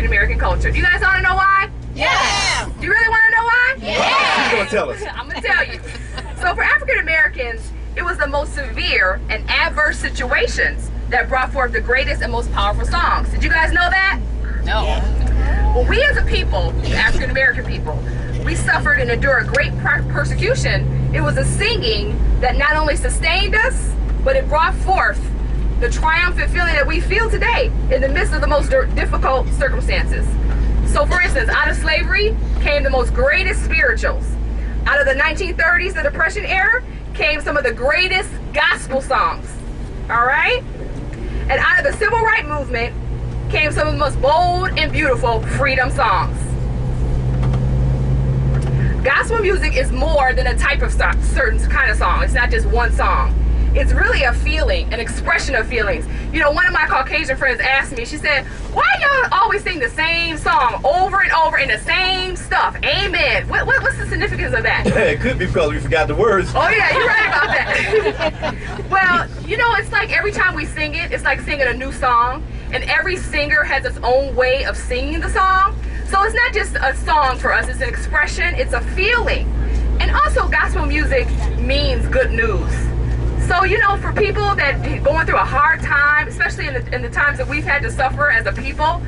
African American culture. Do you guys want to know why? Yeah. Do you really want to know why? Yeah. Who's gonna tell us? I'm gonna tell you. So for African Americans, it was the most severe and adverse situations that brought forth the greatest and most powerful songs. Did you guys know that? No. Well, we as a people, the African American people, we suffered and endured great persecution. It was a singing that not only sustained us, but it brought forth the triumphant feeling that we feel today in the midst of the most difficult circumstances. So for instance, out of slavery came the most greatest spirituals. Out of the 1930s, the Depression era, came some of the greatest gospel songs. All right? And out of the civil rights movement came some of the most bold and beautiful freedom songs. Gospel music is more than a type of certain kind of song. It's not just one song. It's really a feeling, an expression of feelings. You know, one of my Caucasian friends asked me, she said, why y'all always sing the same song over and over in the same stuff? Amen. What's the significance of that? It could be because we forgot the words. Oh yeah, you're right about that. Well, you know, it's like every time we sing it, it's like singing a new song. And every singer has its own way of singing the song. So it's not just a song for us, it's an expression, it's a feeling. And also gospel music means good news. So, you know, for people that going through a hard time, especially in the times that we've had to suffer as a people,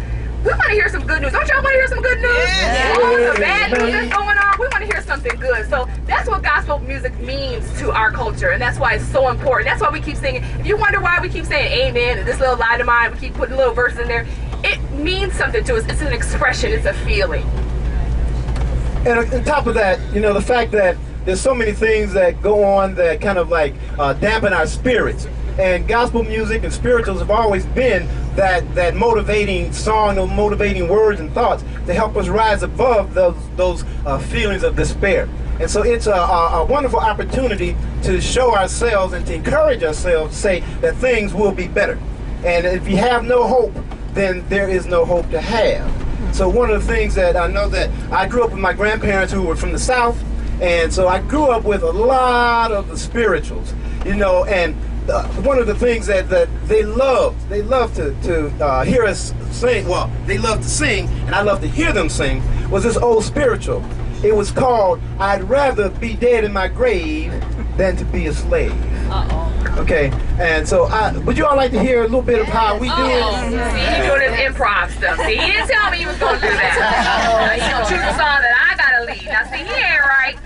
we want to hear some good news. Don't y'all want to hear some good news? Yeah. All the bad news that's going on, we want to hear something good. So that's what gospel music means to our culture, and that's why it's so important. That's why we keep singing. If you wonder why we keep saying amen and this little line of mine, we keep putting little verses in there, it means something to us. It's an expression, it's a feeling. And on top of that, you know, the fact that there's so many things that go on that kind of like dampen our spirits. And gospel music and spirituals have always been that motivating song, those motivating words and thoughts to help us rise above those feelings of despair. And so it's a wonderful opportunity to show ourselves and to encourage ourselves to say that things will be better. And if you have no hope, then there is no hope to have. So one of the things that I know, that I grew up with my grandparents who were from the South, and so I grew up with a lot of the spirituals, you know, and one of the things that they loved to hear us sing, well, they loved to sing, and I loved to hear them sing, was this old spiritual. It was called, I'd rather be dead in my grave than to be a slave. Okay, and so would you all like to hear a little bit of how we do it? See, he doing this improv stuff. See, he didn't tell me he was going to do that. He's going to choose a song that I got to lead. Now, see, he ain't right.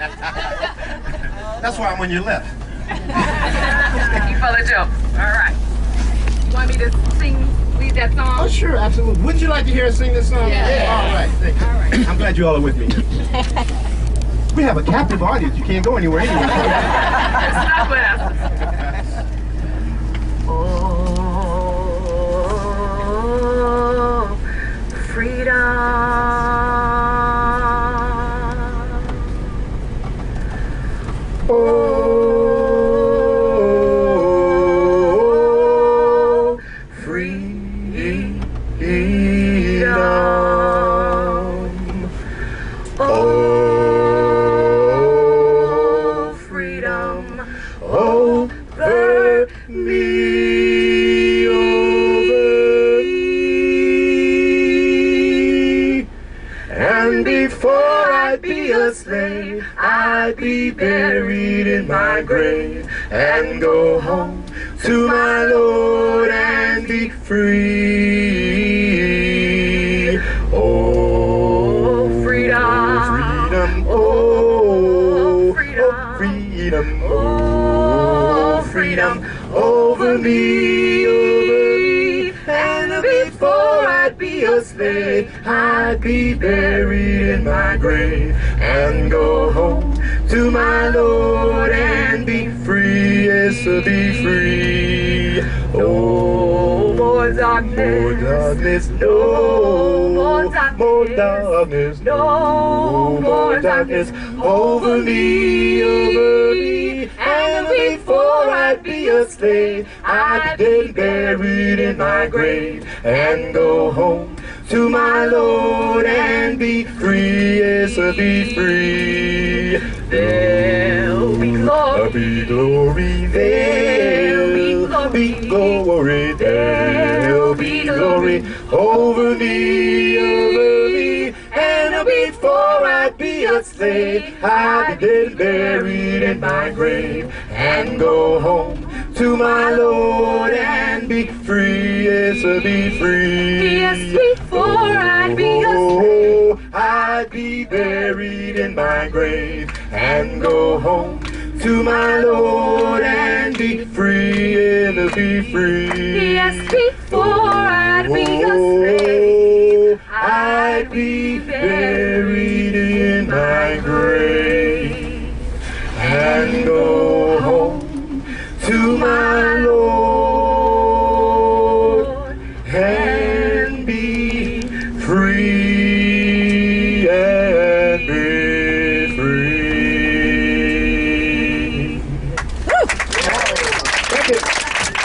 That's why I'm on your left. You full of jokes. All right. You want me to lead that song? Oh, sure, absolutely. Wouldn't you like to hear us sing this song? Yeah. All right, thank you. All right. I'm glad you all are with me. We have a captive audience. You can't go anywhere anyway. Stop with us. Oh, freedom. Oh, freedom. Oh, freedom over me, over me. And before I'd be a slave, I'd be buried in my grave and go home to my Lord and be free. Oh, freedom, freedom, oh, freedom, freedom, oh, freedom over me, over me. And before I'd be a slave, I'd be buried in my grave and go home to my Lord and be free, yes, to be free. Oh, more darkness, no more darkness, no more darkness over me, over me. And before I'd be a slave, I'd be buried in my grave and go home to my Lord and be free, yes, be free. There'll be glory, there'll be glory, there'll be glory over me. a slave, I'd be dead and buried in my grave, and go home to my Lord and be free, yes, be free. Yes, before I'd be a slave. Oh, I'd be buried in my grave and go home to my Lord and be free, and be free. Yes, before